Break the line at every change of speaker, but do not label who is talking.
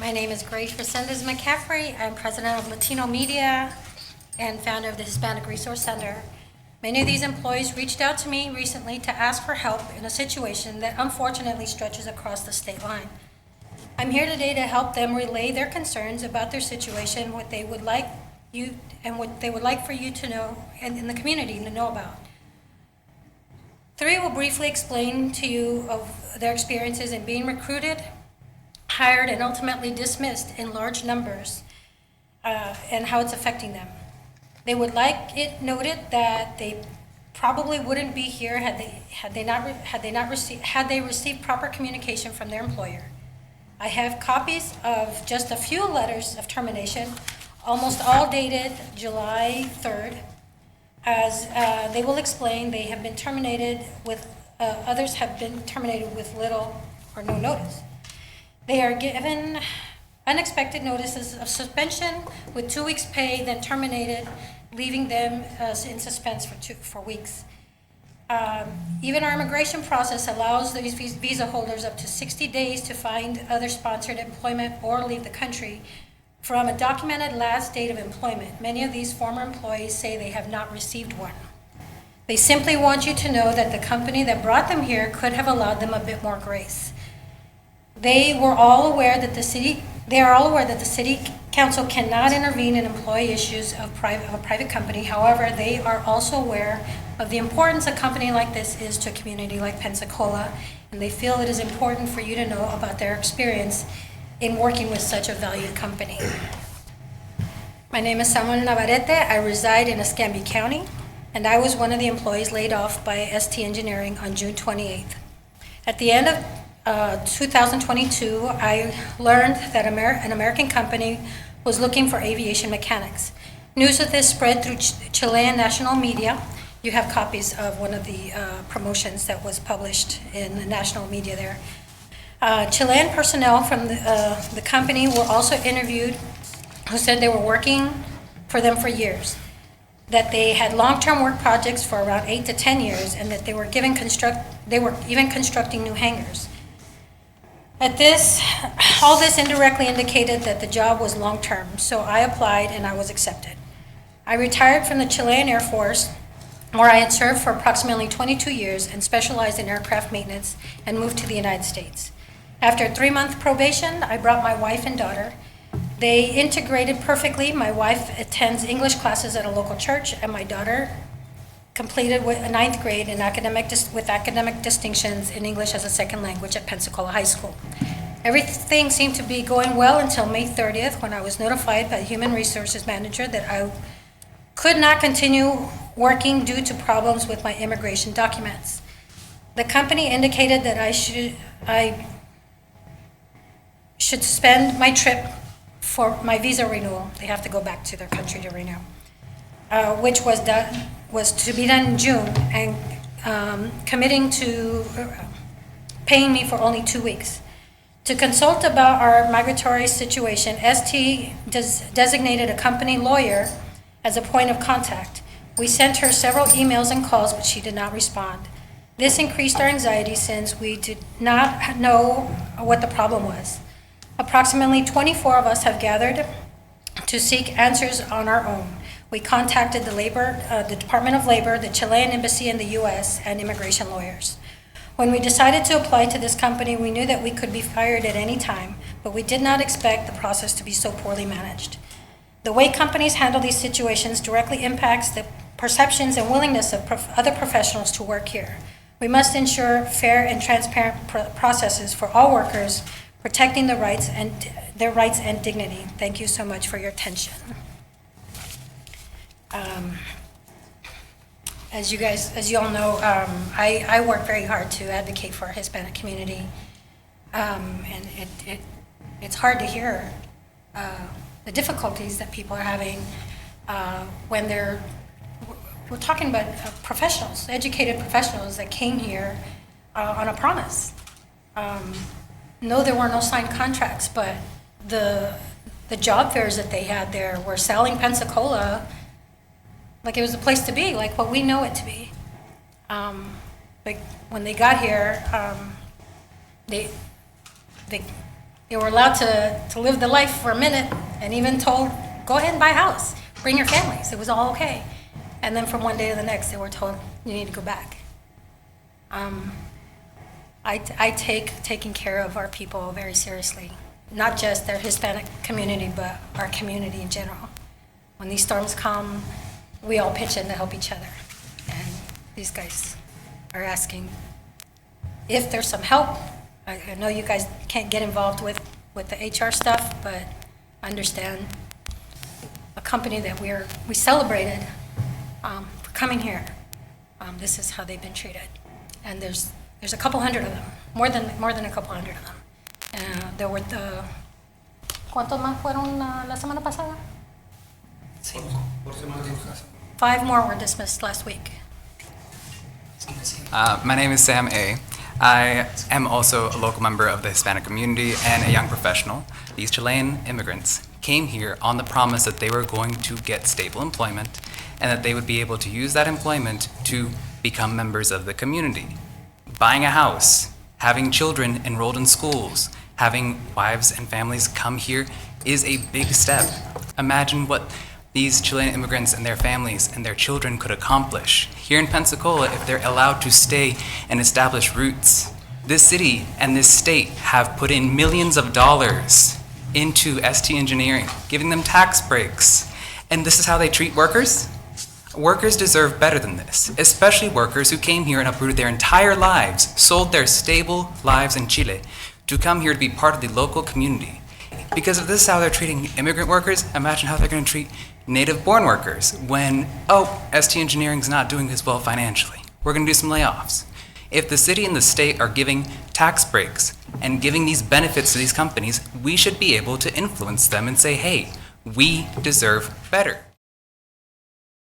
My name is Grace Resendez McCaffrey. I'm president of Latino Media and founder of the Hispanic Resource Center. Many of these employees reached out to me recently to ask for help in a situation that unfortunately stretches across the state line. I'm here today to help them relay their concerns about their situation, what they would like you and what they would like for you to know and in the community to know about. Three will briefly explain to you of their experiences in being recruited, hired, and ultimately dismissed in large numbers, and how it's affecting them. They would like it noted that they probably wouldn't be here had they received proper communication from their employer. I have copies of just a few letters of termination, almost all dated July 3rd. As they will explain, they have been terminated with, others have been terminated with little or no notice. They are given unexpected notices of suspension with 2 weeks' pay, then terminated, leaving them in suspense for weeks. Even our immigration process allows these visa holders up to 60 days to find other sponsored employment or leave the country from a documented last date of employment. Many of these former employees say they have not received one. They simply want you to know that the company that brought them here could have allowed them a bit more grace. They are all aware that the city council cannot intervene in employee issues of a private company. However, they are also aware of the importance a company like this is to a community like Pensacola, and they feel it is important for you to know about their experience in working with such a valued company. My name is Samuel Navarrete. I reside in Escambia County, and I was one of the employees laid off by ST Engineering on June 28th. At the end of 2022, I learned that an American company was looking for aviation mechanics. News of this spread through Chilean national media. You have copies of one of the promotions that was published in the national media there. Chilean personnel from the company were also interviewed who said they were working for them for years, that they had long-term work projects for around 8 to 10 years, and that they were even constructing new hangars. All this indirectly indicated that the job was long-term, so I applied and I was accepted. I retired from the Chilean Air Force, where I had served for approximately 22 years and specialized in aircraft maintenance, and moved to the United States. After a 3-month probation, I brought my wife and daughter. They integrated perfectly. My wife attends English classes at a local church, and my daughter completed with a 9th grade in with academic distinctions in English as a second language at Pensacola High School. Everything seemed to be going well until May 30th, when I was notified by the Human Resources Manager that I could not continue working due to problems with my immigration documents. The company indicated that I should suspend my trip for my visa renewal. They have to go back to their country to renew, which was to be done in June, and committing to paying me for only 2 weeks. To consult about our migratory situation, ST designated a company lawyer as a point of contact. We sent her several emails and calls, but she did not respond. This increased our anxiety since we did not know what the problem was. Approximately 24 of us have gathered to seek answers on our own. We contacted the Department of Labor, the Chilean Embassy in the U.S., and immigration lawyers. When we decided to apply to this company, we knew that we could be fired at any time, but we did not expect the process to be so poorly managed. The way companies handle these situations directly impacts the perceptions and willingness of other professionals to work here. We must ensure fair and transparent processes for all workers, protecting their rights and dignity. Thank you so much for your attention. As you all know, I work very hard to advocate for our Hispanic community, and it's hard to hear the difficulties that people are having when we're talking about professionals, educated professionals that came here on a promise. No, there were no signed contracts, but the job fairs that they had there were selling Pensacola like it was a place to be, like what we know it to be. Like when they got here, they They were allowed to live the life for a minute and even told, go ahead and buy a house, bring your families. It was all okay. And then from one day to the next, they were told, you need to go back. I take taking care of our people very seriously, not just their Hispanic community, but our community in general. When these storms come, we all pitch in to help each other. And these guys are asking if there's some help. I know you guys can't get involved with the HR stuff, but understand a company that we celebrated for coming here. This is how they've been treated. And there's a couple hundred of them, more than a couple hundred of them. There were ¿cuántos más fueron la semana pasada? 5 more were dismissed last week.
My name is Sam A. I am also a local member of the Hispanic community and a young professional. These Chilean immigrants came here on the promise that they were going to get stable employment and that they would be able to use that employment to become members of the community. Buying a house, having children enrolled in schools, having wives and families come here is a big step. Imagine what these Chilean immigrants and their families and their children could accomplish here in Pensacola if they're allowed to stay and establish roots. This city and this state have put in millions of dollars into ST engineering, giving them tax breaks. And this is how they treat workers? Workers deserve better than this, especially workers who came here and uprooted their entire lives, sold their stable lives in Chile to come here to be part of the local community. Because if this is how they're treating immigrant workers, imagine how they're going to treat native-born workers when, ST Engineering's not doing as well financially. We're going to do some layoffs. If the city and the state are giving tax breaks and giving these benefits to these companies, we should be able to influence them and say, hey, we deserve better.